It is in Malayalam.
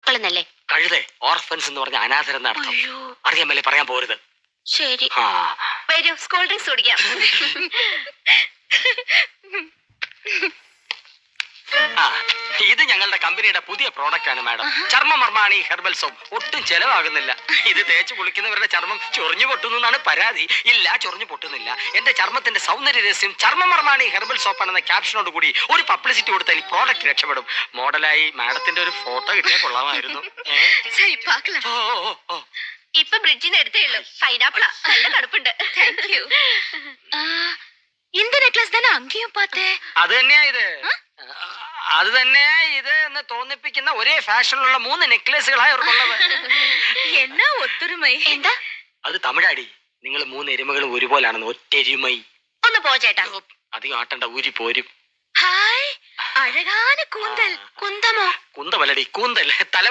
മക്കളെന്നല്ലേ? കഴുതേ ഓർഫൻസ് എന്ന് പറഞ്ഞ അനാഥരെന്ന അർത്ഥം. അറിയാൻ മേലെ പറയാൻ പോരുത്. ശരി, വരൂ, സ്കൂൾ ഡ്രിങ്ക്സ് കുടിക്കാം. ഇത് ഞങ്ങളുടെ കമ്പനിയുടെ പുതിയ പ്രോഡക്റ്റ് ആണ് മാഡം. ചർമ്മമർമാണി herbal soap. ഒട്ടും ചെലവാകുന്നില്ല. ഇത് തേച്ച് കുളിക്കുന്നവരുടെ ചർമ്മം ചൊറിഞ്ഞു പൊട്ടുന്നാണ് പരാതി. ഇല്ല, ചൊറിഞ്ഞു പൊട്ടുന്നില്ല. എന്റെ ചർമ്മത്തിന്റെ സൗന്ദര്യ രഹസ്യം ചർമ്മമർമാണി ഹെർബൽ സോപ്പ് ആണെന്ന ക്യാപ്ഷനോട് കൂടി ഒരു പബ്ലിസിറ്റി കൊടുത്താൽ ഈ പ്രോഡക്റ്റ് രക്ഷപ്പെടും. മോഡലായി മാഡത്തിന്റെ ഒരു ഫോട്ടോ കിട്ടിയാൽ കൊള്ളാമായിരുന്നു. ഇപ്പൊ ബ്രിഡ്ജിന് എടുത്തേ ഉള്ളൂ. പൈനാപ്പിളാ, നല്ല തണുപ്പുണ്ട്. இந்த நெக்லஸ் தானே அங்கேயும் பார்த்தேன். അത് തന്നെയാ ഇത്. അത് തന്നെ ഇത് എന്ന് തോന്നിപ്പിക്കുന്ന ഒരേ ഫാഷനിലുള്ള 3 നെക്ലേസുകളായി അവർക്കുള്ളത്. എന്നാ ഒത്തൊരുമൈ. എന്താ അത് തമിഴാടി. നിങ്ങൾ 3 എരുമകളും ഒരുപോലാണെന്ന്. ഒറ്റെരുമൈ. ഒന്ന് പോ ചേട്ടാ. അധികം ആട്ടണ്ട, ഊരി പോരും. ഹായ്, അഴകാന കൂന്തൽ. കുന്തമോ? കുന്തമല്ലടി, കൂന്തൽ. തല